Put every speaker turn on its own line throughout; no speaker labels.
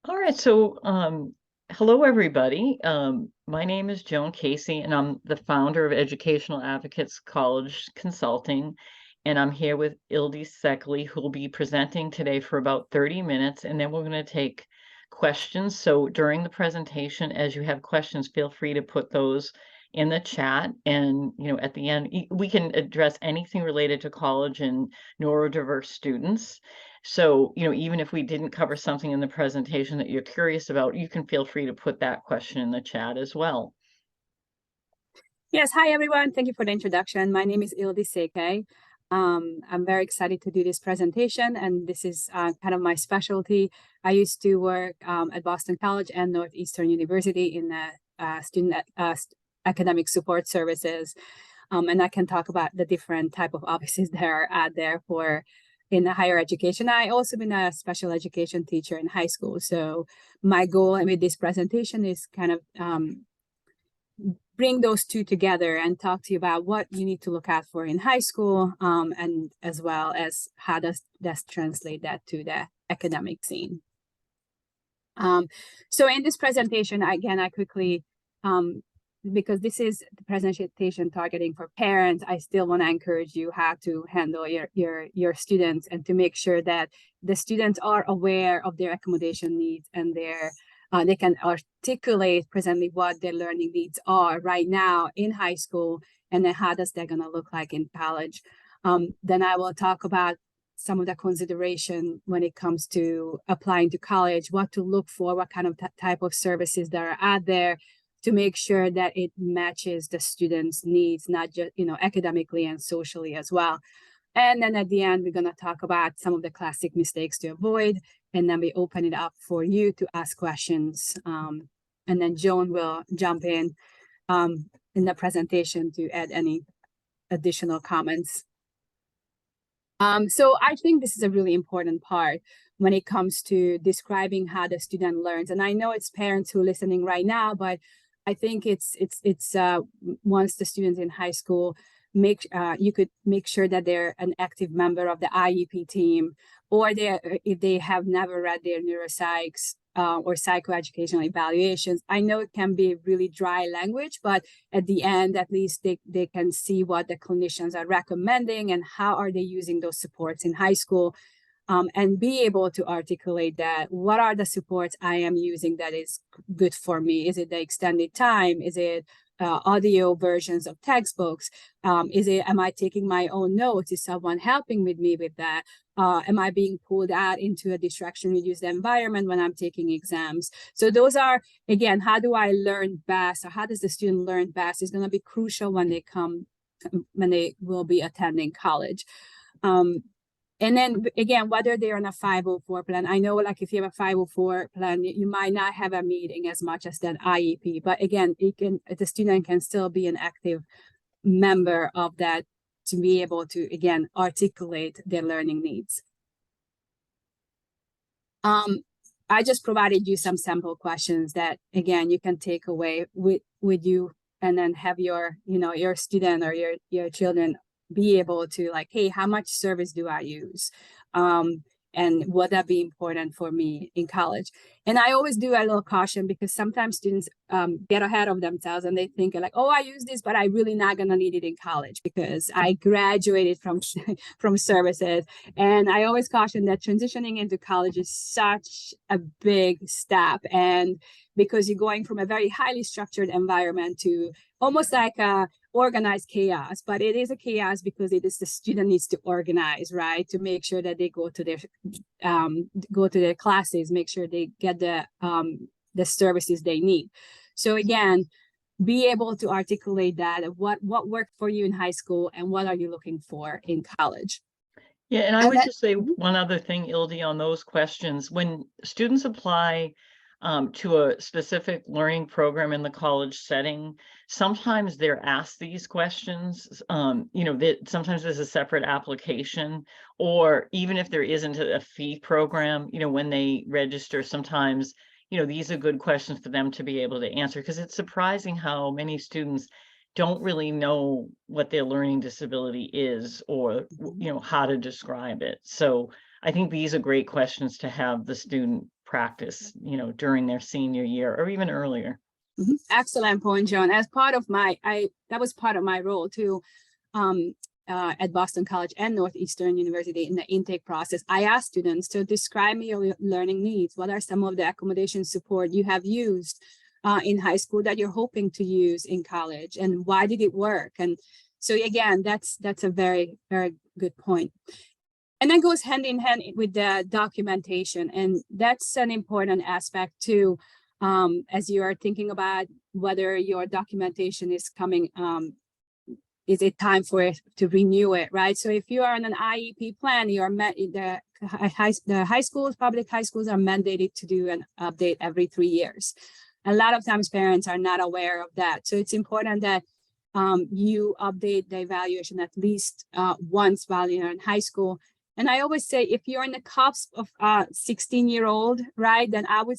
All right, so hello everybody. My name is Joan Casey, and I'm the founder of Educational Advocates College Consulting, and I'm here with Ildi Seckley, who will be presenting today for about 30 minutes, and then we're going to take questions. So during the presentation, as you have questions, feel free to put those in the chat, and at the end, we can address anything related to college and neurodiverse students. So, even if we didn't cover something in the presentation that you're curious about, you can feel free to put that question in the chat as well.
Yes, hi everyone. Thank you for the introduction. My name is Ildi Seke. I'm very excited to do this presentation, and this is kind of my specialty. I used to work at Boston College and Northeastern University in student academic support services, and I can talk about the different type of offices that are out there for in the higher education. I also been a special education teacher in high school. So my goal with this presentation is kind of bring those two together and talk to you about what you need to look out for in high school, and as well as how does that translate that to the academic scene. So in this presentation, again, I quickly, because this is the presentation targeting for parents, I still want to encourage you how to handle your students and to make sure that the students are aware of their accommodation needs and they can articulate presently what their learning needs are right now in high school, and then how does that going to look like in college. Then I will talk about some of the consideration when it comes to applying to college, what to look for, what kind of type of services that are out there to make sure that it matches the students' needs, not just, academically and socially as well. And then at the end, we're going to talk about some of the classic mistakes to avoid, and then we open it up for you to ask questions. And then Joan will jump in the presentation to add any additional comments. So I think this is a really important part when it comes to describing how the student learns. And I know it's parents who are listening right now, but I think it's once the students in high school you could make sure that they're an active member of the IEP team, or if they have never read their neuropsychs or psychoeducational evaluations. I know it can be really dry language, but at the end, at least they can see what the clinicians are recommending and how are they using those supports in high school, and be able to articulate that. What are the supports I am using that is good for me? Is it the extended time? Is it audio versions of textbooks? Am I taking my own notes? Is someone helping with me with that? Am I being pulled out into a distraction-reduced environment when I'm taking exams? So those are, again, how do I learn best, or how does the student learn best is going to be crucial when they will be attending college. And then again, whether they're on a 504 plan, I know like if you have a 504 plan, you might not have a meeting as much as that IEP, but again, the student can still be an active member of that to be able to, again, articulate their learning needs. I just provided you some sample questions that, again, you can take away with you, and then have your student or your children be able to like, hey, how much service do I use? And would that be important for me in college? And I always do a little caution, because sometimes students get ahead of themselves and they think like, oh, I use this, but I really not gonna need it in college because I graduated from from services. And I always caution that transitioning into college is such a big step, and because you're going from a very highly structured environment to almost like a organized chaos, but it is a chaos because it is the student needs to organize, right, to make sure that they go to their classes, make sure they get the services they need. So again, be able to articulate that what worked for you in high school and what are you looking for in college.
Yeah, and I
And
would
that,
just say one other thing, Ildi, on those questions. When students apply to a specific learning program in the college setting, sometimes they're asked these questions. That sometimes there's a separate application, or even if there isn't a fee program, when they register, sometimes, these are good questions for them to be able to answer, because it's surprising how many students don't really know what their learning disability is, or how to describe it. So I think these are great questions to have the student practice, you know, during their senior year or even earlier.
Excellent point, John. As part of that was part of my role too, at Boston College and Northeastern University in the intake process. I asked students to describe your learning needs. What are some of the accommodation support you have used in high school that you're hoping to use in college, and why did it work? And so again, that's a very, very good point. And that goes hand in hand with the documentation, and that's an important aspect too. As you are thinking about whether your documentation is coming, is it time for it to renew it, right? So if you are on an IEP plan, you are the high schools, public high schools are mandated to do an update every 3 years. A lot of times parents are not aware of that. So it's important that you update the evaluation at least once while you're in high school. And I always say, if you're in the cusp of 16-year-old, right, then I would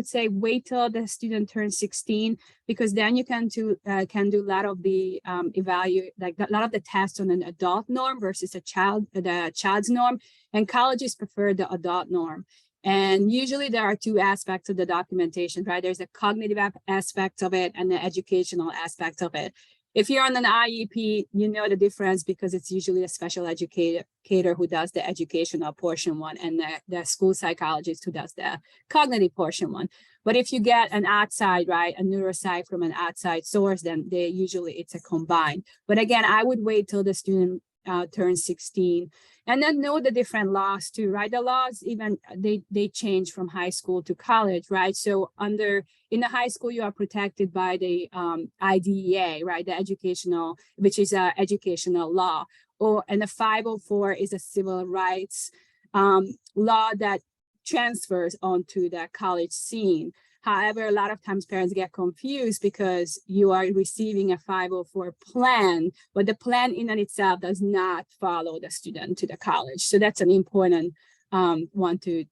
say wait till the student turns 16, because then you can do a lot of the like a lot of the tests on an adult norm versus the child's norm. And colleges prefer the adult norm. And usually there are two aspects of the documentation, right? There's a cognitive aspect of it and the educational aspect of it. If you're on an IEP, you know the difference because it's usually a special educator who does the educational portion one, and the school psychologist who does the cognitive portion one. But if you get an outside, right, a neuropsych from an outside source, then it's a combined. But again, I would wait till the student turns 16, and then know the different laws too, right? The laws even they change from high school to college, right? So in the high school, you are protected by the IDEA, right? The educational, which is a educational law, and the 504 is a civil rights law that transfers onto the college scene. However, a lot of times parents get confused because you are receiving a 504 plan, but the plan in and itself does not follow the student to the college. So that's an important one to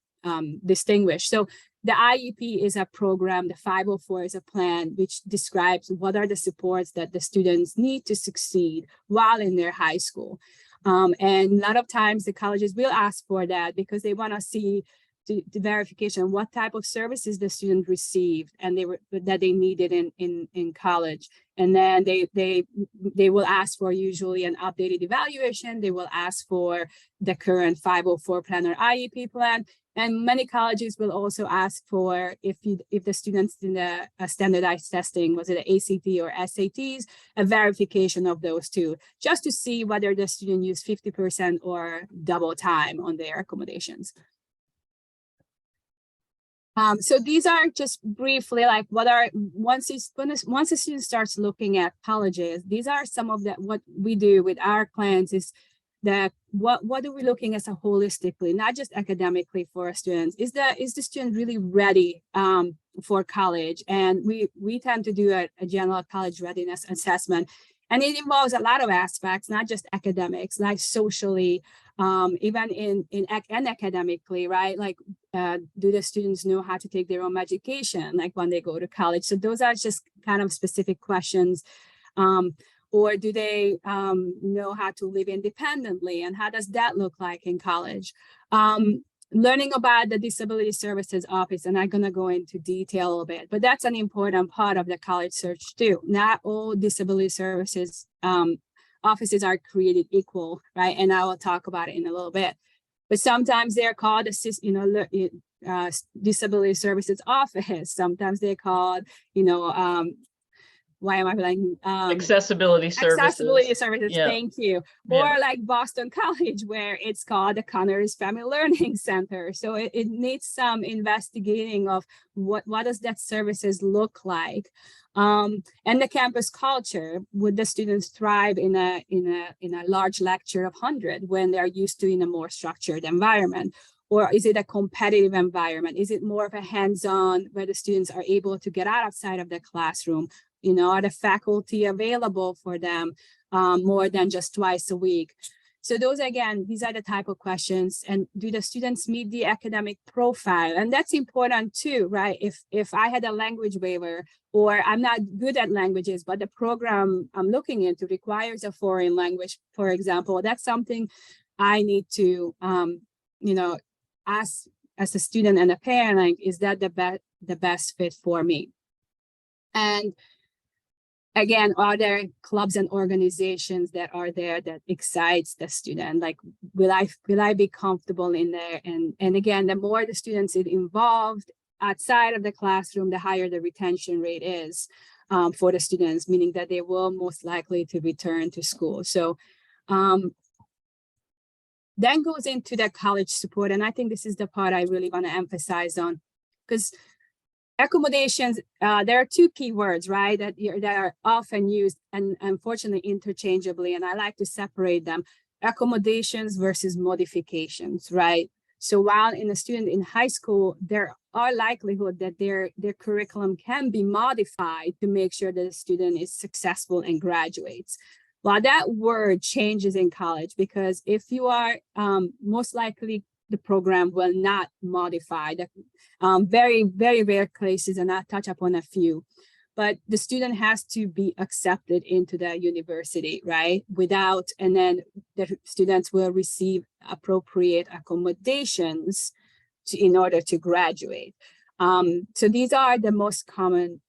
distinguish. So the IEP is a program, the 504 is a plan which describes what are the supports that the students need to succeed while in their high school. And a lot of times the colleges will ask for that because they want to see the verification, what type of services the student received and that they needed in college. And then they will ask for usually an updated evaluation. They will ask for the current 504 plan or IEP plan. And many colleges will also ask for if the students in the standardized testing, was it ACT or SATs, a verification of those two, just to see whether the student used 50% or double time on their accommodations. So these are just briefly like once a student starts looking at colleges, these are some of what we do with our clients is that what are we looking at holistically, not just academically for our students. Is the student really ready for college? And we tend to do a general college readiness assessment. And it involves a lot of aspects, not just academics, like socially, even and academically, right? Like, do the students know how to take their own medication, like when they go to college? So those are just kind of specific questions. Or do they know how to live independently? And how does that look like in college? Learning about the Disability Services Office, and I'm going to go into detail a little bit, but that's an important part of the college search too. Not all disability services offices are created equal, right? And I will talk about it in a little bit. But sometimes they're called Disability Services Office. Sometimes they're called, why am I blanking?
Accessibility services.
Accessibility services,
yeah.
Thank you.
Yeah.
Or like Boston College, where it's called the Connors Family Learning Center. So it needs some investigating of what does that services look like. And the campus culture, would the students thrive in a large lecture of 100 when they're used to in a more structured environment? Or is it a competitive environment? Is it more of a hands-on where the students are able to get outside of the classroom? Are the faculty available for them more than just twice a week? So those, again, these are the type of questions. And do the students meet the academic profile? And that's important too, right? If I had a language waiver, or I'm not good at languages, but the program I'm looking into requires a foreign language, for example, that's something I need to, ask as a student and a parent, like, is that the best fit for me? And again, are there clubs and organizations that are there that excites the student? Like, will I be comfortable in there? And again, the more the students is involved outside of the classroom, the higher the retention rate is for the students, meaning that they will most likely to return to school. So then goes into the college support. And I think this is the part I really want to emphasize on, because accommodations, there are two key words, right, that are often used and unfortunately interchangeably, and I like to separate them: accommodations versus modifications, right? So while in a student in high school, there are likelihood that their curriculum can be modified to make sure that the student is successful and graduates. Well, that word changes in college, because if you are most likely the program will not modify. Very, very rare cases, and I'll touch upon a few. But the student has to be accepted into the university, right? And then the students will receive appropriate accommodations in order to graduate. So these are the most common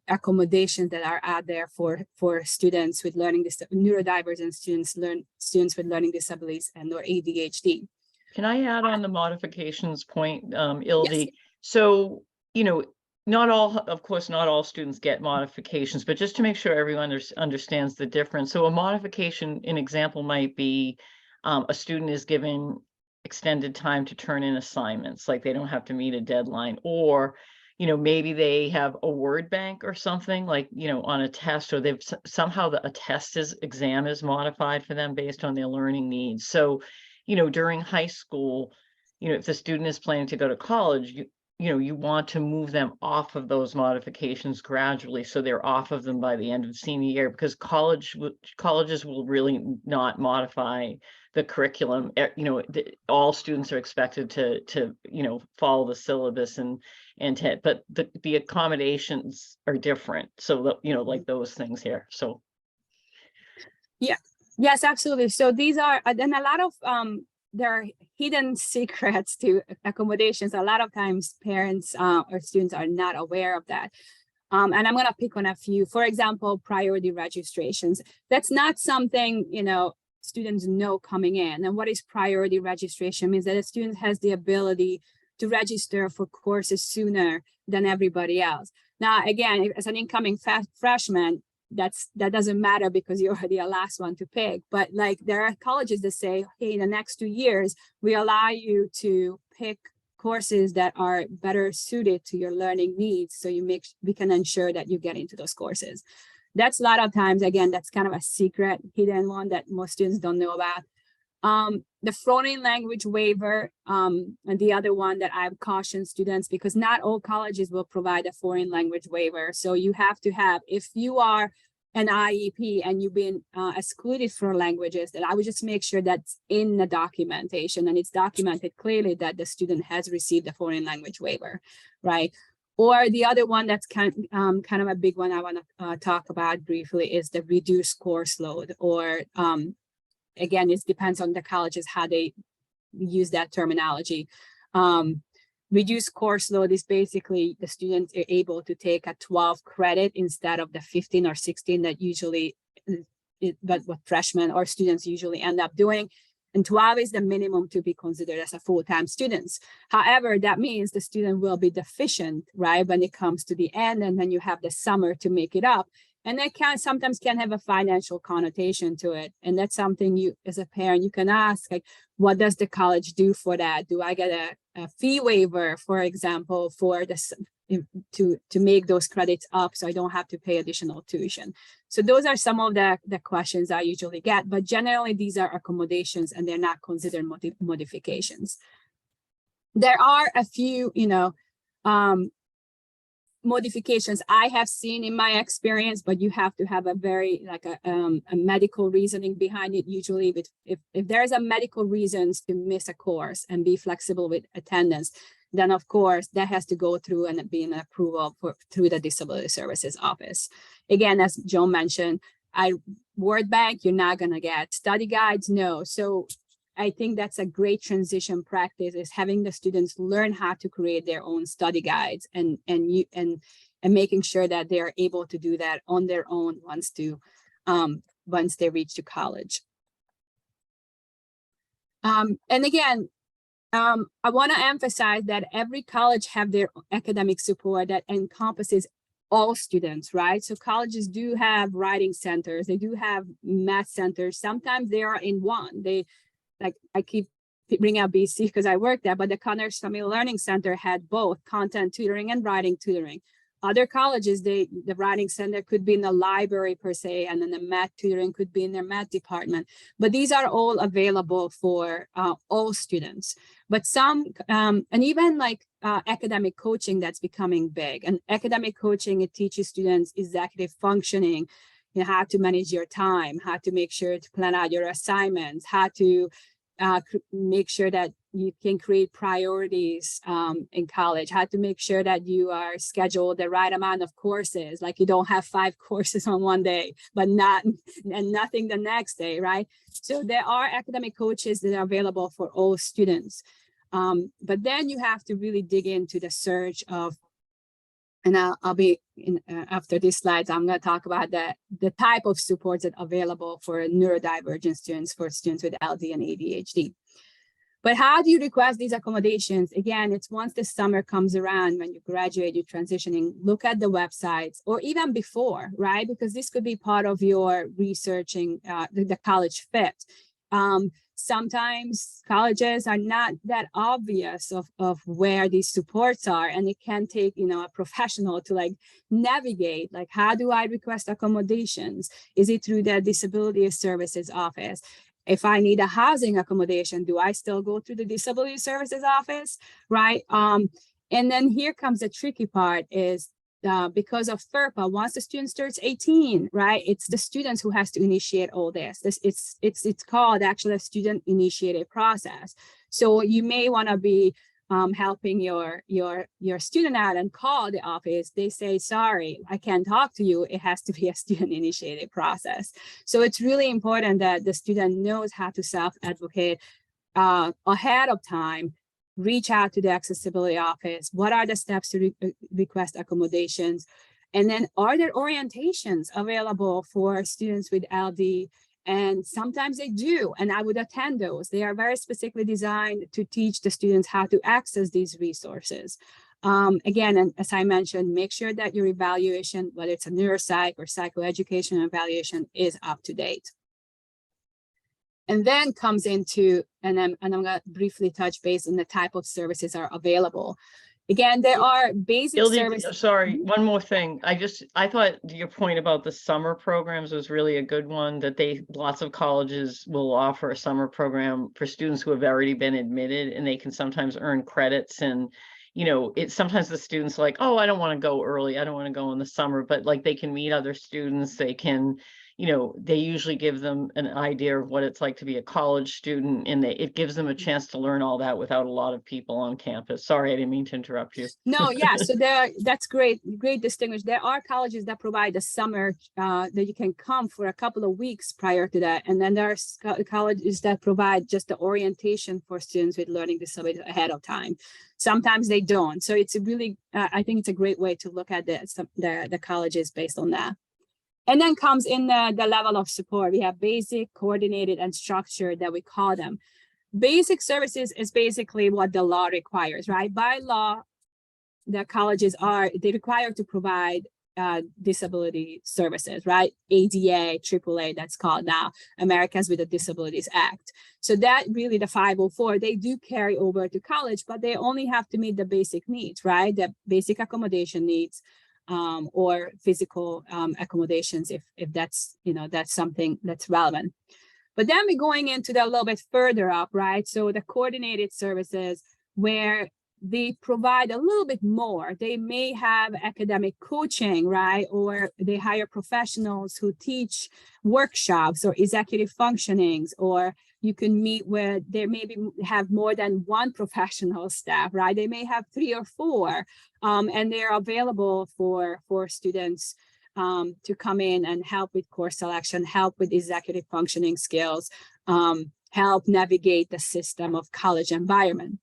accommodations that are out there for students with neurodivergent students with learning disabilities and or ADHD.
Can I add on the modifications point,
Yes.
Ildi? So, of course, not all students get modifications, but just to make sure everyone understands the difference. So a modification, an example might be a student is given extended time to turn in assignments, like they don't have to meet a deadline, or maybe they have a word bank or something, like on a test, or they've somehow exam is modified for them based on their learning needs. So during high school, if the student is planning to go to college, you want to move them off of those modifications gradually, so they're off of them by the end of senior year, because colleges will really not modify the curriculum. All students are expected to follow the syllabus but the accommodations are different. So like those things here. So
yeah. Yes, absolutely. So these are, and a lot of, there are hidden secrets to accommodations. A lot of times parents or students are not aware of that. And I'm going to pick on a few. For example, priority registrations. That's not something, students know coming in. And what is priority registration? Means that a student has the ability to register for courses sooner than everybody else. Now, again, as an incoming freshman, that doesn't matter because you're already the last one to pick. But like, there are colleges that say, hey, in the next 2 years, we allow you to pick courses that are better suited to your learning needs, so we can ensure that you get into those courses. That's a lot of times, again, that's kind of a secret, hidden one that most students don't know about. The foreign language waiver, and the other one that I've cautioned students, because not all colleges will provide a foreign language waiver. So you have to have, if you are an IEP and you've been excluded from languages, then I would just make sure that's in the documentation and it's documented clearly that the student has received a foreign language waiver, right? Or the other one that's kind of a big one I want to talk about briefly is the reduced course load, or again, it depends on the colleges how they use that terminology. Reduced course load is basically the students are able to take a 12 credit instead of the 15 or 16 that usually, what freshmen or students usually end up doing. And 12 is the minimum to be considered as a full-time students. However, that means the student will be deficient, right, when it comes to the end, and then you have the summer to make it up. And that sometimes can have a financial connotation to it. And that's something you, as a parent, you can ask, like, what does the college do for that? Do I get a fee waiver, for example, for this, to make those credits up so I don't have to pay additional tuition? So those are some of the questions I usually get, but generally these are accommodations and they're not considered modifications. There are a few, modifications I have seen in my experience, but you have to have a very a medical reasoning behind it. Usually, if there's a medical reasons to miss a course and be flexible with attendance, then of course that has to go through and be an approval through the Disability Services Office. Again, as Joan mentioned, word bank, you're not going to get study guides. No. So I think that's a great transition practice, is having the students learn how to create their own study guides and making sure that they're able to do that on their own once they reach to college. And again, I want to emphasize that every college have their academic support that encompasses all students, right? So colleges do have writing centers, they do have math centers. Sometimes they are in one. They, like, I keep bringing up BC because I worked there, but the Connors Family Learning Center had both content tutoring and writing tutoring. Other colleges, the writing center could be in the library per se, and then the math tutoring could be in their math department. But these are all available for all students. But some, and even like academic coaching, that's becoming big. And academic coaching, it teaches students executive functioning, you know, how to manage your time, how to make sure to plan out your assignments, how to make sure that you can create priorities in college, how to make sure that you are scheduled the right amount of courses, like you don't have 5 courses on one day, but nothing the next day, right? So there are academic coaches that are available for all students. But then you have to really dig into the search of, and I'll be in after these slides, I'm going to talk about the type of supports that are available for neurodivergent students, for students with LD and ADHD. But how do you request these accommodations? Again, it's once the summer comes around, when you graduate, you're transitioning, look at the websites, or even before, right? Because this could be part of your researching the college fit. Sometimes colleges are not that obvious of where these supports are, and it can take, you know, a professional to like navigate, like, how do I request accommodations? Is it through the disability services office? If I need a housing accommodation, do I still go through the disability services office, right? And then here comes the tricky part, is because of FERPA, once the student starts 18, right, it's the students who has to initiate all this. It's called actually a student initiated process. So you may want to be helping your student out and call the office. They say, sorry, I can't talk to you. It has to be a student initiated process. So it's really important that the student knows how to self-advocate ahead of time. Reach out to the accessibility office. What are the steps to request accommodations? And then, are there orientations available for students with LD? And sometimes they do, and I would attend those. They are very specifically designed to teach the students how to access these resources. Again, and as I mentioned, make sure that your evaluation, whether it's a neuropsych or psychoeducation evaluation, is up to date. And then comes into, and I'm going to briefly touch base on the type of services are available. Again, there are basic services.
Sorry, one more thing. I thought your point about the summer programs was really a good one, that lots of colleges will offer a summer program for students who have already been admitted, and they can sometimes earn credits. And, you know, sometimes the students are like, oh, I don't want to go early, I don't want to go in the summer, but like they can meet other students, they can, you know, they usually give them an idea of what it's like to be a college student, and it gives them a chance to learn all that without a lot of people on campus. Sorry, I didn't mean to interrupt you.
No, yeah, so that's great distinguish. There are colleges that provide the summer that you can come for a couple of weeks prior to that. And then there are colleges that provide just the orientation for students with learning disabilities ahead of time. Sometimes they don't. So it's a really, I think it's a great way to look at the colleges based on that. And then comes in the level of support. We have basic, coordinated, and structured, that we call them. Basic services is basically what the law requires, right? By law, the colleges they require to provide disability services, right? ADA, AAA, that's called now, Americans with Disabilities Act. So that really, the 504, they do carry over to college, but they only have to meet the basic needs, right? The basic accommodation needs, or physical accommodations, if that's, you know, that's something that's relevant. But then we're going into that a little bit further up, right? So the coordinated services, where they provide a little bit more. They may have academic coaching, right? Or they hire professionals who teach workshops or executive functionings, or you can meet with, they maybe have more than one professional staff, right? They may have 3 or 4, and they're available for students to come in and help with course selection, help with executive functioning skills, help navigate the system of college environment.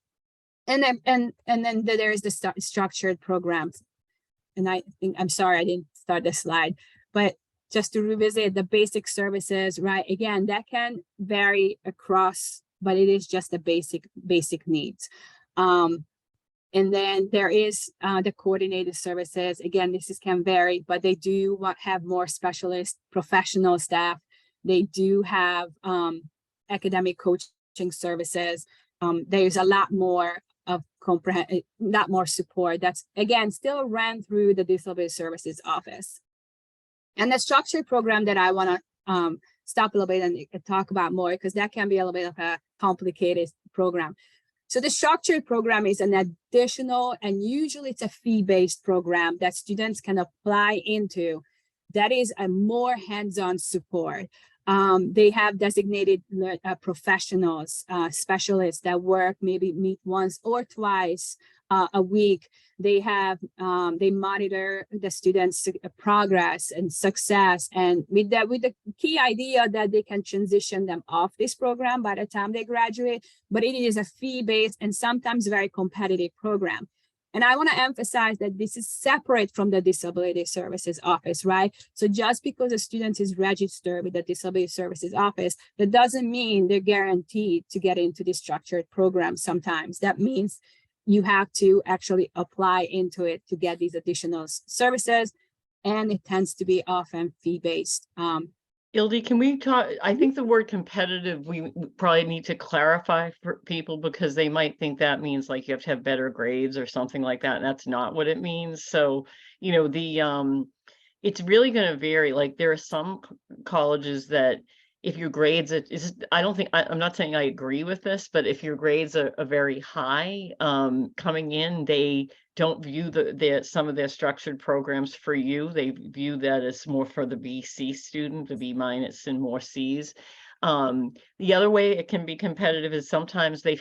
And then there is the structured programs. And I think, I'm sorry, I didn't start the slide, but just to revisit the basic services, right? Again, that can vary across, but it is just the basic needs. And then there is the coordinated services. Again, can vary, but they do have more specialist professional staff. They do have academic coaching services. There's a lot more of lot more support that's, again, still ran through the Disability Services Office. And the structured program that I want to stop a little bit and talk about more, because that can be a little bit of a complicated program. So the structured program is an additional, and usually it's a fee-based program that students can apply into. That is a more hands-on support. They have designated professionals, specialists that meet once or twice a week. They monitor the students' progress and success, and with the key idea that they can transition them off this program by the time they graduate. But it is a fee-based and sometimes very competitive program. And I want to emphasize that this is separate from the Disability Services Office, right? So just because a student is registered with the Disability Services Office, that doesn't mean they're guaranteed to get into the structured program sometimes. That means you have to actually apply into it to get these additional services, and it tends to be often fee-based.
Ildi, can we talk? I think the word competitive, we probably need to clarify for people, because they might think that means like you have to have better grades or something like that. And that's not what it means. So, you know, it's really going to vary. Like there are some colleges that if your grades, I'm not saying I agree with this, but if your grades are very high coming in, they don't view some of their structured programs for you. They view that as more for the BC student, the B- and more Cs. The other way it can be competitive is sometimes they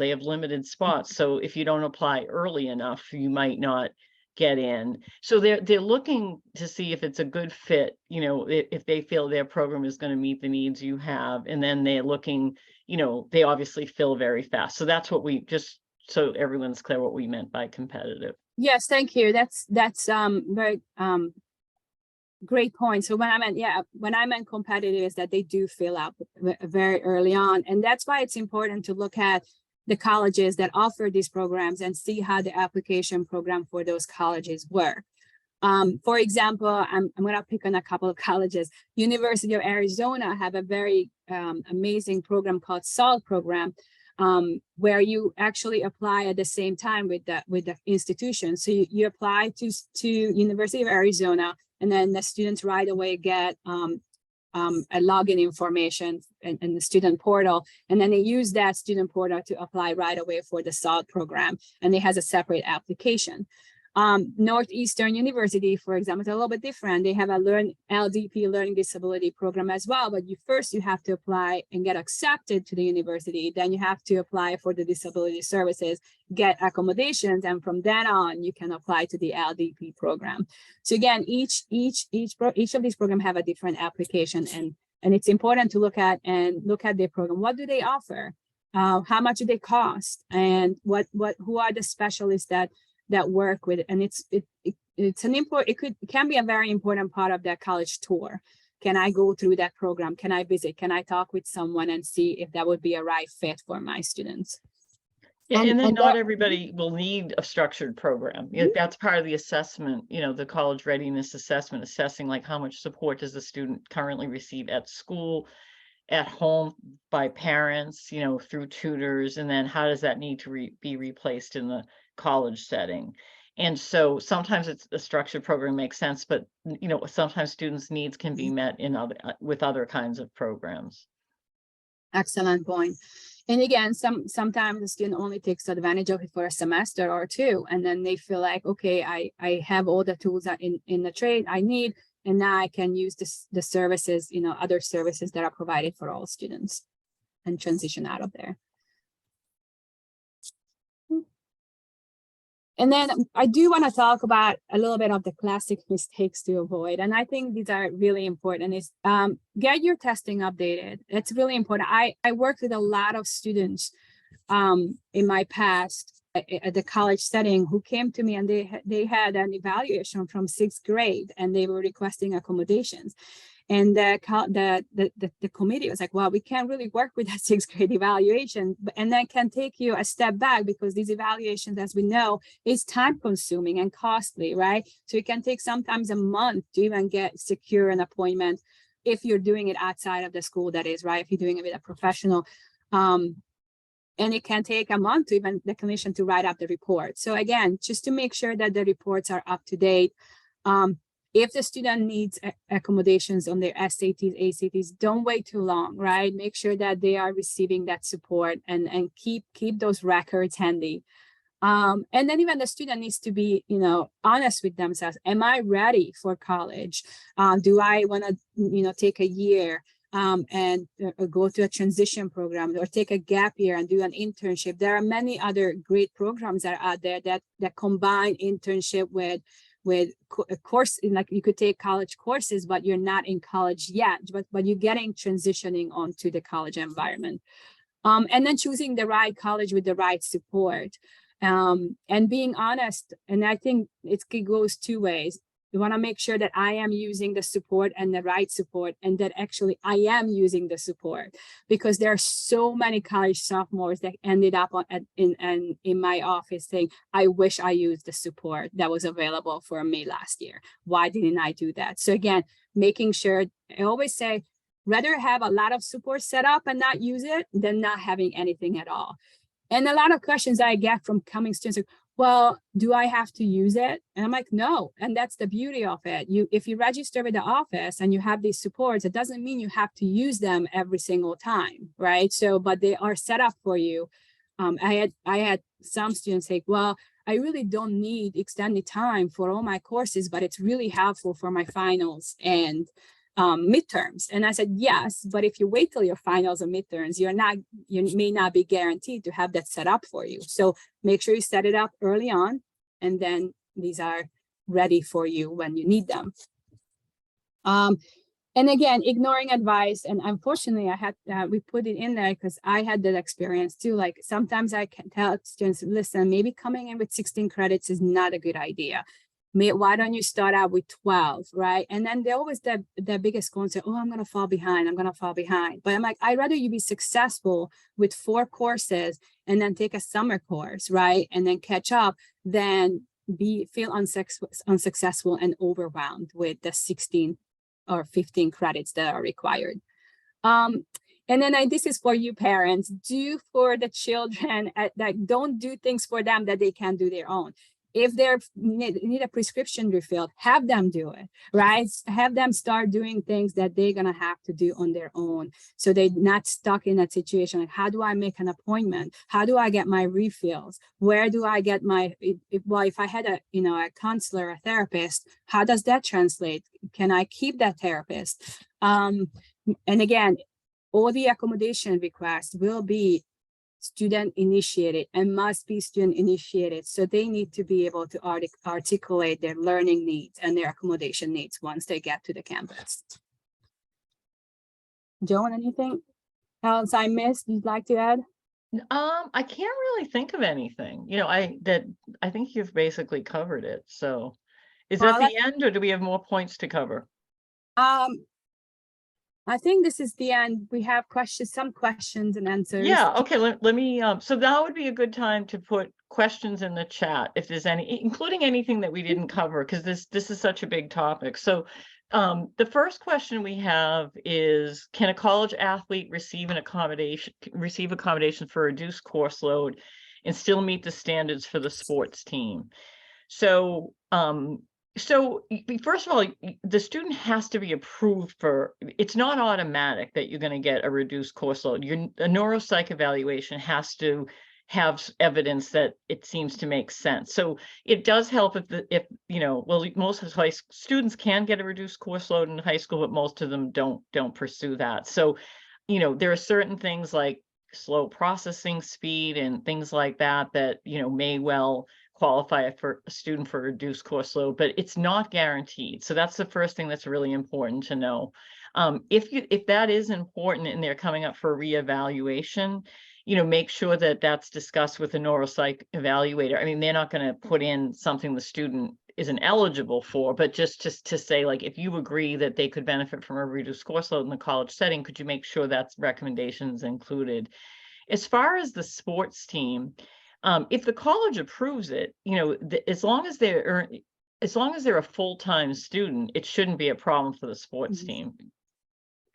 have limited spots. So if you don't apply early enough, you might not get in. So they're looking to see if it's a good fit, you know, if they feel their program is going to meet the needs you have. And then they're looking, you know, they obviously fill very fast. So that's what so everyone's clear what we meant by competitive.
Yes, thank you. That's very great point. So when I meant competitive is that they do fill out very early on. And that's why it's important to look at the colleges that offer these programs and see how the application program for those colleges work. For example, I'm going to pick on a couple of colleges. University of Arizona have a very amazing program called SALT program, where you actually apply at the same time with the institution. So you apply to University of Arizona, and then the students right away get a login information in the student portal, and then they use that student portal to apply right away for the SALT program, and it has a separate application. Northeastern University, for example, is a little bit different. They have a LDP, learning disability program as well, but you have to apply and get accepted to the university. Then you have to apply for the disability services, get accommodations, and from then on, you can apply to the LDP program. So again, each of these programs have a different application, and it's important to look at their program. What do they offer? How much do they cost? And who are the specialists that work with it? And it can be a very important part of that college tour. Can I go through that program? Can I visit? Can I talk with someone and see if that would be a right fit for my students?
Yeah, and then not everybody will need a structured program. That's part of the assessment, you know, the college readiness assessment, assessing like how much support does the student currently receive at school, at home, by parents, you know, through tutors, and then how does that need to be replaced in the college setting. And so sometimes it's a structured program makes sense, but you know, sometimes students' needs can be met in with other kinds of programs.
Excellent point. And again, sometimes the student only takes advantage of it for a semester or two, and then they feel like, okay, I have all the tools in the trade I need, and now I can use the services, you know, other services that are provided for all students, and transition out of there. And then I do want to talk about a little bit of the classic mistakes to avoid. And I think these are really important is get your testing updated. It's really important. I worked with a lot of students in my past at the college setting who came to me and they had an evaluation from 6th grade and they were requesting accommodations. And the committee was like, well, we can't really work with that 6th grade evaluation. And that can take you a step back because these evaluations, as we know, is time consuming and costly, right? So it can take sometimes a month to even secure an appointment if you're doing it outside of the school, that is, right? If you're doing it with a professional. And it can take a month to even the clinician to write up the report. So again, just to make sure that the reports are up to date. If the student needs accommodations on their SATs, ACTs, don't wait too long, right? Make sure that they are receiving that support and keep those records handy. And then even the student needs to be, honest with themselves. Am I ready for college? Do I want to, take a year and go to a transition program or take a gap year and do an internship? There are many other great programs that are out there that combine internship with a course, like you could take college courses, but you're not in college yet, but you're getting transitioning onto the college environment. And then choosing the right college with the right support. And being honest, and I think it goes two ways. You want to make sure that I am using the support and the right support, and that actually I am using the support, because there are so many college sophomores that ended up in my office saying, I wish I used the support that was available for me last year. Why didn't I do that? So again, making sure, I always say, rather have a lot of support set up and not use it than not having anything at all. And a lot of questions I get from coming students are, well, do I have to use it? And I'm like, no. And that's the beauty of it. If you register with the office and you have these supports, it doesn't mean you have to use them every single time, right? So, but they are set up for you. I had some students say, well, I really don't need extended time for all my courses, but it's really helpful for my finals and midterms. And I said, yes, but if you wait till your finals or midterms, you may not be guaranteed to have that set up for you. So make sure you set it up early on, and then these are ready for you when you need them. And again, ignoring advice. And unfortunately, I had we put it in there because I had that experience too. Like sometimes I can tell students, listen, maybe coming in with 16 credits is not a good idea. Why don't you start out with 12, right? And then they're always the biggest concern, oh, I'm going to fall behind. I'm going to fall behind. But I'm like, I'd rather you be successful with 4 courses and then take a summer course, right? And then catch up than feel unsuccessful and overwhelmed with the 16 or 15 credits that are required. And then this is for you parents, do for the children, that don't do things for them that they can't do their own. If they need a prescription refilled, have them do it, right? Have them start doing things that they're going to have to do on their own. So they're not stuck in that situation. Like, how do I make an appointment? How do I get my refills? Where do I get my, if I had a counselor, a therapist, how does that translate? Can I keep that therapist? And again, all the accommodation requests will be student initiated and must be student initiated. So they need to be able to articulate their learning needs and their accommodation needs once they get to the campus. Joan, anything else I missed you'd like to add?
I can't really think of anything. I think you've basically covered it. So is that the end, or do we have more points to cover?
I think this is the end. We have some questions and answers.
Yeah, okay, let me, so that would be a good time to put questions in the chat if there's any, including anything that we didn't cover, because this is such a big topic. So the first question we have is, can a college athlete receive accommodation for a reduced course load and still meet the standards for the sports team? So first of all, the student has to be approved for, it's not automatic that you're going to get a reduced course load. A neuropsych evaluation has to have evidence that it seems to make sense. So it does help most high students can get a reduced course load in high school, but most of them don't pursue that. So, there are certain things like slow processing speed and things like that may well qualify for a student for reduced course load, but it's not guaranteed. So that's the first thing that's really important to know. If that is important and they're coming up for reevaluation, make sure that that's discussed with the neuropsych evaluator. I mean, they're not going to put in something the student isn't eligible for, but just to say, like, if you agree that they could benefit from a reduced course load in the college setting, could you make sure that's recommendations included? As far as the sports team, if the college approves it, as long as they're a full-time student, it shouldn't be a problem for the sports team.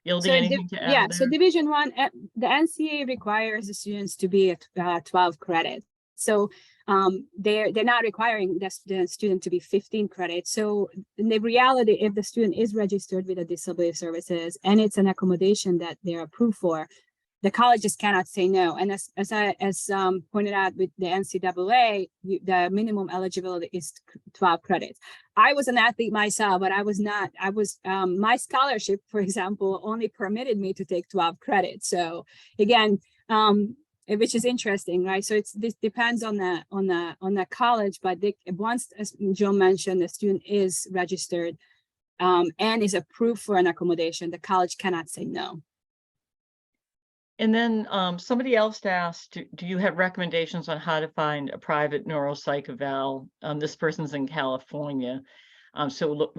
Ildi, anything to add there?
So Division I, the NCAA requires the students to be at 12 credits. So they're not requiring the student to be 15 credits. So in the reality, if the student is registered with the disability services and it's an accommodation that they're approved for, the college just cannot say no. And as pointed out with the NCAA, the minimum eligibility is 12 credits. I was an athlete myself, but I was not. My scholarship, for example, only permitted me to take 12 credits. So again, which is interesting, right? So this depends on the college, but once, as Joe mentioned, the student is registered and is approved for an accommodation, the college cannot say no.
And then somebody else asked, do you have recommendations on how to find a private neuropsych eval? This person's in California. So look,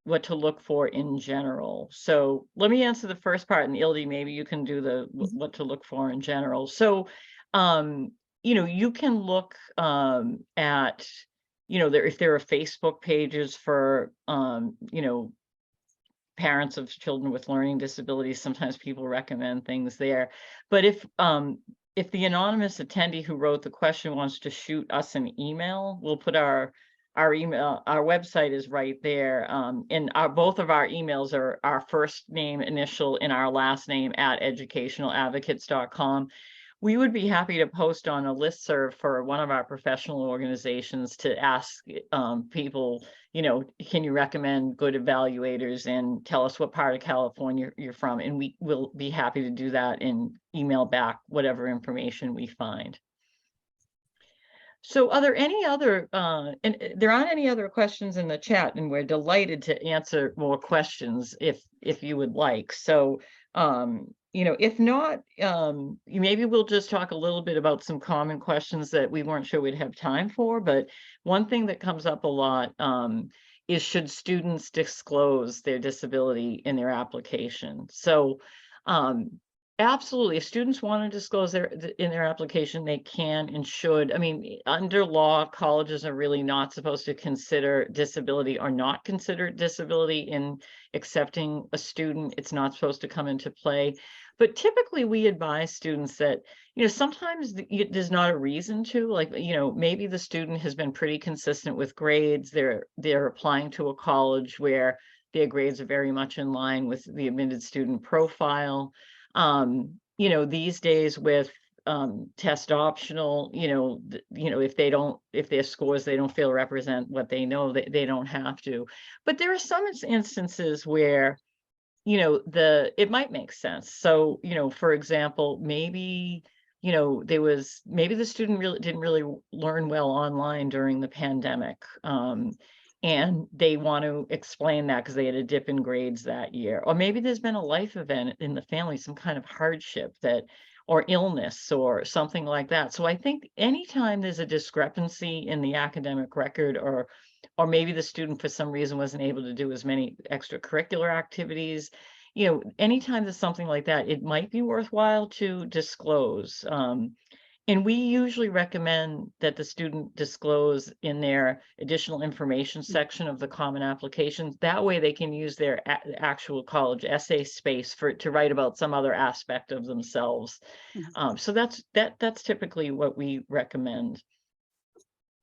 what to look for in general. So let me answer the first part, and Ildi, maybe you can do the what to look for in general. So, you can look at, if there are Facebook pages for, parents of children with learning disabilities. Sometimes people recommend things there. But if the anonymous attendee who wrote the question wants to shoot us an email, we'll put our email, our website is right there. And both of our emails are our first name initial and our last name at educationaladvocates.com. We would be happy to post on a listserv for one of our professional organizations to ask people, can you recommend good evaluators and tell us what part of California you're from? And we will be happy to do that and email back whatever information we find. So are there any other, and there aren't any other questions in the chat, and we're delighted to answer more questions if you would like. So, if not, maybe we'll just talk a little bit about some common questions that we weren't sure we'd have time for. But one thing that comes up a lot is, should students disclose their disability in their application? So, absolutely, if students want to disclose in their application, they can and should. I mean, under law, colleges are really not supposed to consider disability or not consider disability in accepting a student. It's not supposed to come into play. But typically we advise students that, sometimes there's not a reason to, like, maybe the student has been pretty consistent with grades. They're applying to a college where their grades are very much in line with the admitted student profile. These days with test optional, if their scores they don't feel represent what they know, they don't have to. But there are some instances where it might make sense. So for example, maybe maybe the student didn't really learn well online during the pandemic, and they want to explain that because they had a dip in grades that year. Or maybe there's been a life event in the family, some kind of hardship or illness or something like that. So I think anytime there's a discrepancy in the academic record, or maybe the student for some reason wasn't able to do as many extracurricular activities, anytime there's something like that, it might be worthwhile to disclose. And we usually recommend that the student disclose in their additional information section of the common application. That way they can use their actual college essay space to write about some other aspect of themselves. So that's typically what we recommend.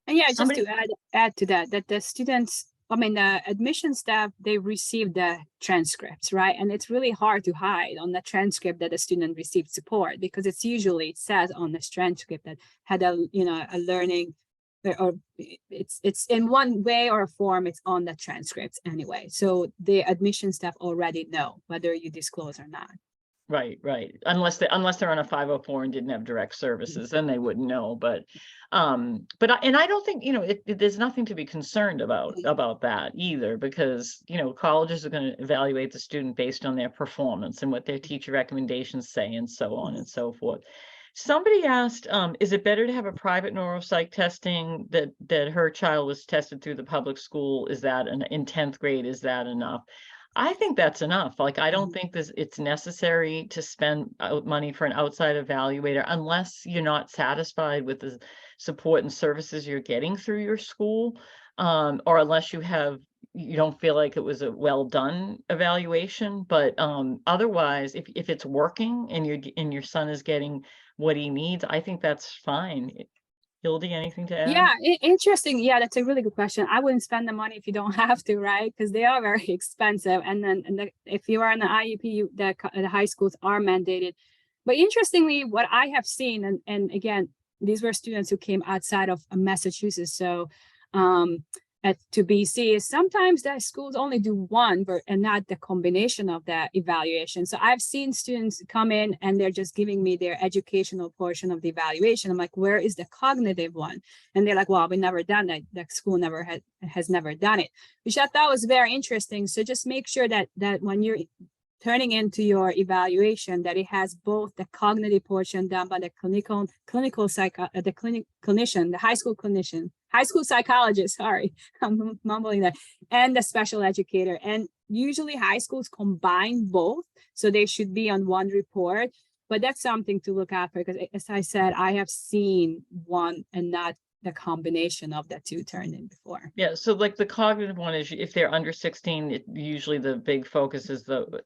And yeah, just to add to that the students, the admission staff, they receive the transcripts, right? And it's really hard to hide on the transcript that the student received support, because it says on this transcript that had a learning, or it's in one way or form, it's on the transcripts anyway. So the admission staff already know whether you disclose or not.
Right, right. Unless they're on a 504 and didn't have direct services, then they wouldn't know. But I don't think, there's nothing to be concerned about that either, because, colleges are going to evaluate the student based on their performance and what their teacher recommendations say and so on and so forth. Somebody asked, is it better to have a private neuropsych testing that her child was tested through the public school? Is that in 10th grade? Is that enough? I think that's enough. Like, I don't think it's necessary to spend money for an outside evaluator unless you're not satisfied with the support and services you're getting through your school, or unless you don't feel like it was a well done evaluation. But otherwise, if it's working and your son is getting what he needs, I think that's fine. Hildy, anything to add?
Yeah, interesting. Yeah, that's a really good question. I wouldn't spend the money if you don't have to, right? Because they are very expensive. And then if you are in the IEP, the high schools are mandated. But interestingly, what I have seen, and again, these were students who came outside of Massachusetts. So to BC, is sometimes the schools only do one, and not the combination of that evaluation. So I've seen students come in and they're just giving me their educational portion of the evaluation. I'm like, where is the cognitive one? And they're like, well, we never done that. That school has never done it, which I thought was very interesting. So just make sure that when you're turning into your evaluation, that it has both the cognitive portion done by the clinician, the high school psychologist, sorry, I'm mumbling that, and the special educator. And usually high schools combine both, so they should be on one report. But that's something to look out for, because as I said, I have seen one and not the combination of the two turned in before.
Yeah, so like the cognitive one is if they're under 16, usually the big focus is the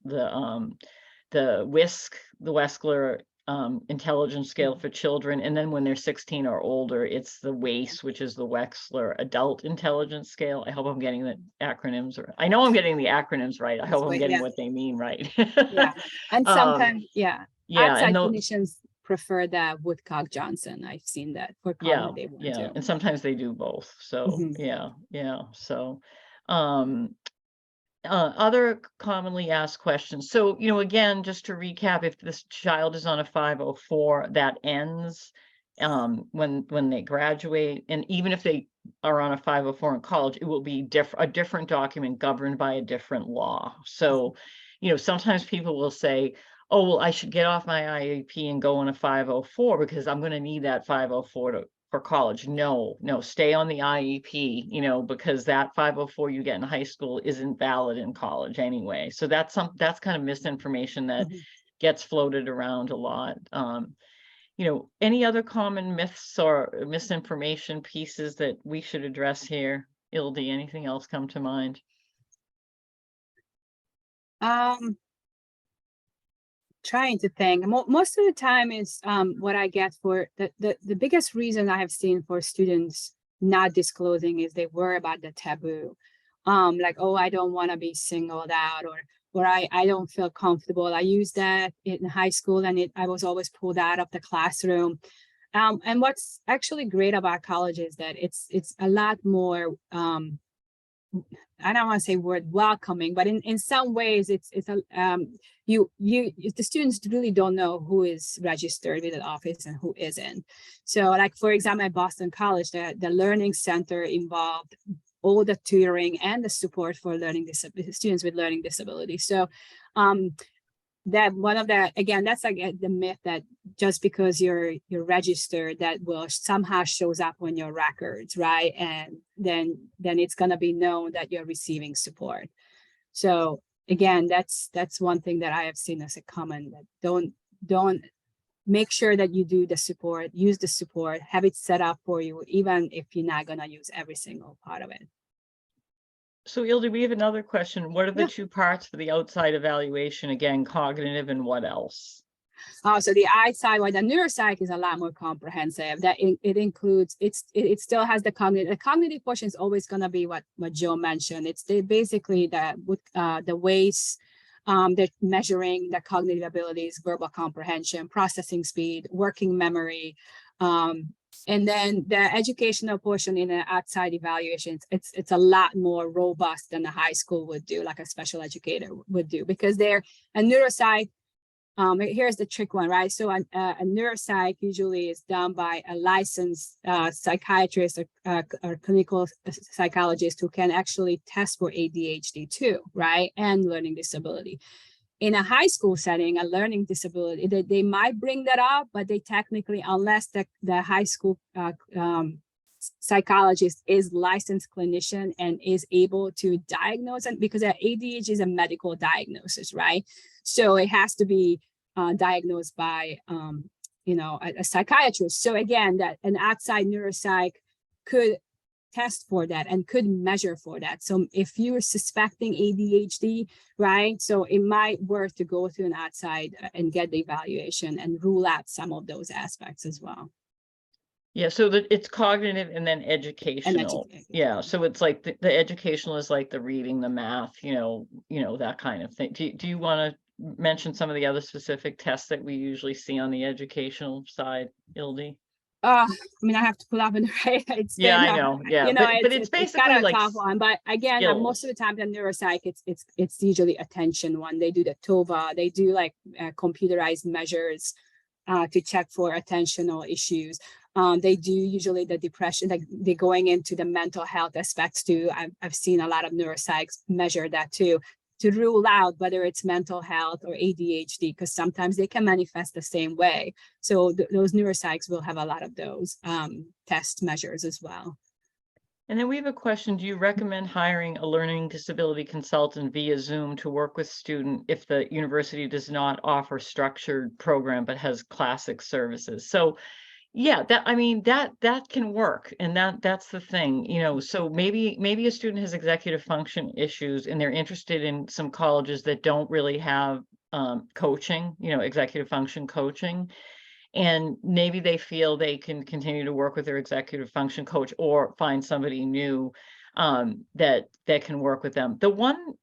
WISC, the Wechsler intelligence scale for children. And then when they're 16 or older, it's the WAIS, which is the Wechsler adult intelligence scale. I hope I'm getting the acronyms right. I know I'm getting the acronyms right. I hope I'm getting what they mean right.
Yeah, and sometimes, outside
and
clinicians prefer the Woodcock-Johnson. I've seen that for cognitive one too.
And sometimes they do both. So so other commonly asked questions. So, again, just to recap, if this child is on a 504, that ends when they graduate. And even if they are on a 504 in college, it will be a different document governed by a different law. So, sometimes people will say, oh, well, I should get off my IEP and go on a 504 because I'm going to need that 504 for college. No, stay on the IEP, because that 504 you get in high school isn't valid in college anyway. So that's kind of misinformation that gets floated around a lot. Any other common myths or misinformation pieces that we should address here? Ildi, anything else come to mind?
Trying to think. Most of the time is what I get for the biggest reason I have seen for students not disclosing is they worry about the taboo. Like, oh, I don't want to be singled out, or I don't feel comfortable. I used that in high school and I was always pulled out of the classroom. And what's actually great about college is that it's a lot more I don't want to say word welcoming, but in some ways the students really don't know who is registered with the office and who isn't. So like, for example, at Boston College, the Learning Center involved all the tutoring and the support for students with learning disabilities. So that one of the, again, that's like the myth that just because you're registered, that will somehow shows up on your records, right? And then it's going to be known that you're receiving support. So again, that's one thing that I have seen as a common, that don't make sure that you do the support, use the support, have it set up for you, even if you're not going to use every single part of it.
So Ildi, we have another question. What are the two parts for the outside evaluation? Again, cognitive and what else?
So the outside one, the neuropsych is a lot more comprehensive. That it includes, it still has the cognitive. The cognitive portion is always going to be what Joe mentioned. It's basically the ways, they're measuring the cognitive abilities, verbal comprehension, processing speed, working memory, and then the educational portion in an outside evaluation, it's a lot more robust than a high school would do, like a special educator would do, because they're a neuropsych. Here's the trick one, right? So a neuropsych usually is done by a licensed psychiatrist or clinical psychologist who can actually test for ADHD too, right? And learning disability. In a high school setting, a learning disability, they might bring that up, but they technically, unless the high school psychologist is licensed clinician and is able to diagnose it, because ADHD is a medical diagnosis, right? So it has to be diagnosed by a psychiatrist. So again, that an outside neuropsych could test for that and could measure for that. So if you're suspecting ADHD, right, so it might worth to go to an outside and get the evaluation and rule out some of those aspects as well.
Yeah, so it's cognitive and then educational. Yeah, so it's like the educational is like the reading, the math, that kind of thing. Do you want to mention some of the other specific tests that we usually see on the educational side, Ildi?
I mean, I have to pull up and it's
Yeah,
been,
I know. Yeah,
but
it's
it's
basically
kind of a
like
tough one. But again, most of the time, the neuropsych, it's usually attention one. They do the TOVA. They do like computerized measures to check for attentional issues. They do usually the depression, like they're going into the mental health aspects too. I've seen a lot of neuropsychs measure that too, to rule out whether it's mental health or ADHD, because sometimes they can manifest the same way. So those neuropsychs will have a lot of those test measures as well.
And then we have a question. Do you recommend hiring a learning disability consultant via Zoom to work with student if the university does not offer structured program but has classic services? So yeah, that can work. And that's the thing, so maybe a student has executive function issues and they're interested in some colleges that don't really have coaching, executive function coaching. And maybe they feel they can continue to work with their executive function coach or find somebody new that can work with them. The one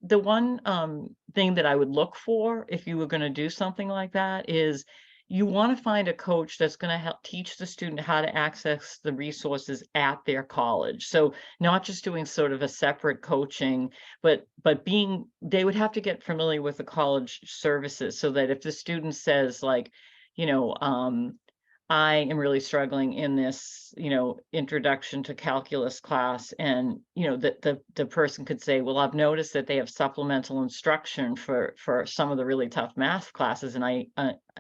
thing that I would look for if you were going to do something like that is you want to find a coach that's going to help teach the student how to access the resources at their college. So not just doing sort of a separate coaching, but they would have to get familiar with the college services so that if the student says like, I am really struggling in this, introduction to calculus class. And, the person could say, well, I've noticed that they have supplemental instruction for some of the really tough math classes. And I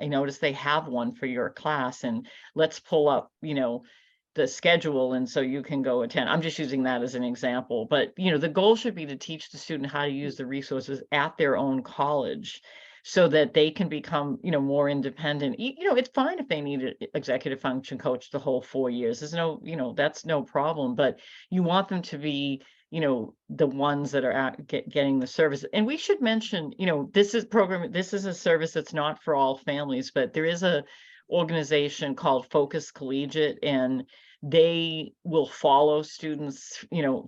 noticed they have one for your class, and let's pull up, the schedule. And so you can go attend. I'm just using that as an example, but, the goal should be to teach the student how to use the resources at their own college, so that they can become, more independent. It's fine if they need an executive function coach the whole 4 years. There's no, that's no problem. But you want them to be, the ones that are getting the service. And we should mention, this is a service that's not for all families, but there is a organization called Focus Collegiate, and they will follow students,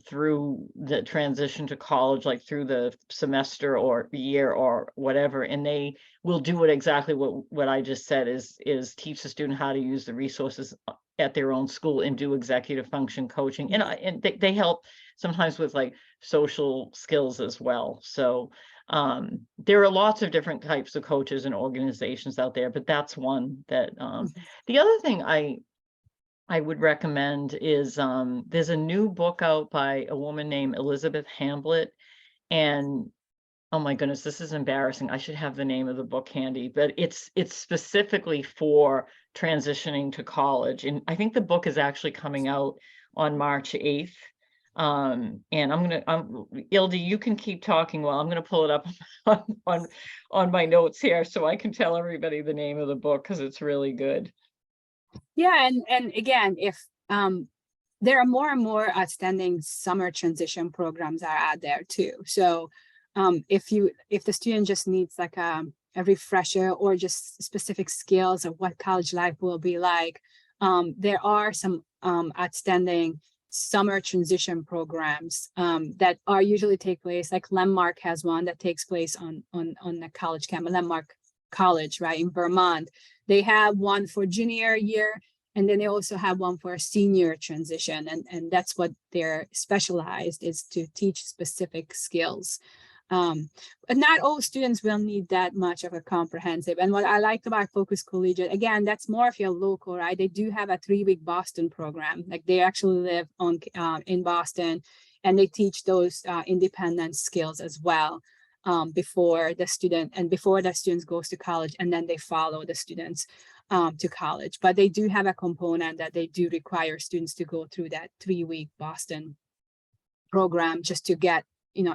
through the transition to college, like through the semester or year or whatever. And they will do it exactly what I just said is teach the student how to use the resources at their own school and do executive function coaching. And they help sometimes with like social skills as well. So there are lots of different types of coaches and organizations out there, but that's one that the other thing I would recommend is there's a new book out by a woman named Elizabeth Hamblett. And oh my goodness, this is embarrassing. I should have the name of the book handy, but it's specifically for transitioning to college. And I think the book is actually coming out on March 8th. And Ildi, you can keep talking while I'm gonna pull it up on my notes here so I can tell everybody the name of the book, because it's really good.
Yeah, and again, if there are more and more outstanding summer transition programs are out there too. So if the student just needs like a refresher or just specific skills of what college life will be like, there are some outstanding summer transition programs that are usually take place. Like Landmark has one that takes place on the college campus, Landmark College, right, in Vermont. They have one for junior year, and then they also have one for a senior transition. And that's what they're specialized, is to teach specific skills. But not all students will need that much of a comprehensive. And what I like about Focus Collegiate, again, that's more if you're local, right? They do have a 3-week Boston program. Like they actually live on in Boston, and they teach those independent skills as well before the students goes to college, and then they follow the students to college. But they do have a component that they do require students to go through that 3-week Boston program just to get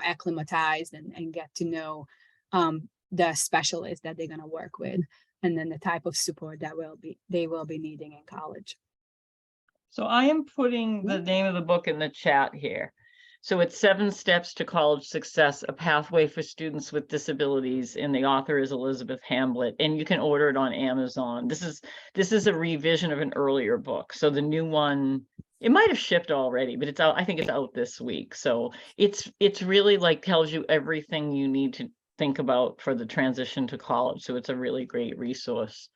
acclimatized and get to know the specialist that they're going to work with, and then the type of support that they will be needing in college.
So I am putting the name of the book in the chat here. So it's 7 Steps to College Success, A Pathway for Students with Disabilities, and the author is Elizabeth Hamblett, and you can order it on Amazon. This is a revision of an earlier book. So the new one, it might have shipped already, but it's out. I think it's out this week. So it's really like tells you everything you need to think about for the transition to college. So it's a really great resource.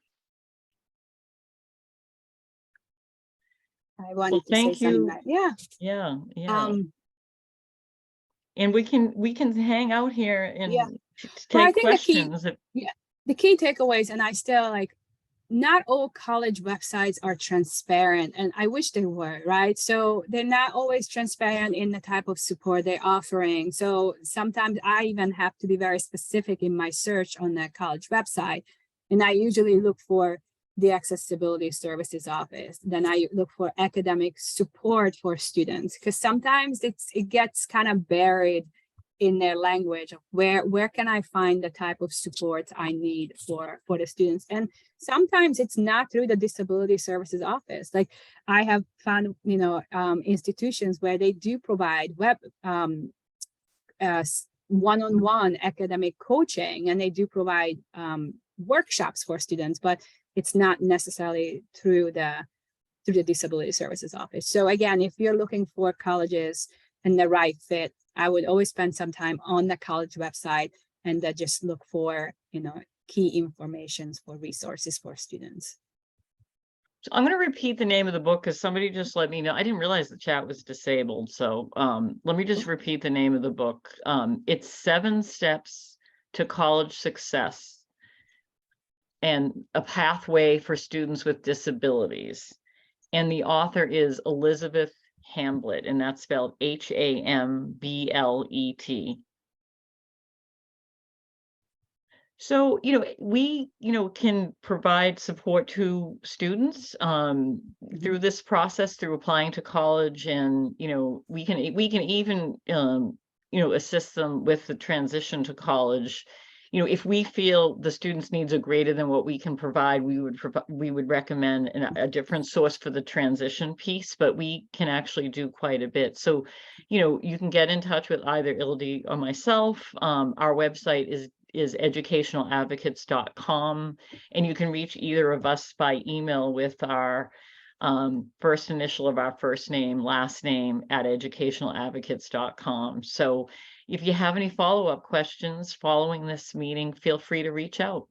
I wanted to say something like,
yeah. And we can hang out here and take questions.
The key takeaways, and I still like, not all college websites are transparent, and I wish they were, right? So they're not always transparent in the type of support they're offering. So sometimes I even have to be very specific in my search on that college website. And I usually look for the Accessibility Services Office. Then I look for academic support for students, because sometimes it gets kind of buried in their language of where can I find the type of support I need for the students. And sometimes it's not through the Disability Services Office. Like I have found, institutions where they do provide one-on-one academic coaching, and they do provide workshops for students, but it's not necessarily through the Disability Services Office. So again, if you're looking for colleges and the right fit, I would always spend some time on the college website and just look for, key information for resources for students.
So I'm going to repeat the name of the book because somebody just let me know. I didn't realize the chat was disabled. So let me just repeat the name of the book. It's 7 Steps to College Success and A Pathway for Students with Disabilities. And the author is Elizabeth Hamblett, and that's spelled Hamblet. So, we, can provide support to students through this process, through applying to college, and, we can even, assist them with the transition to college. If we feel the students' needs are greater than what we can provide, we would recommend a different source for the transition piece, but we can actually do quite a bit. So, you can get in touch with either Ildi or myself. Our website is educationaladvocates.com, and you can reach either of us by email with our first initial of our first name, last name at educationaladvocates.com. So if you have any follow-up questions following this meeting, feel free to reach out.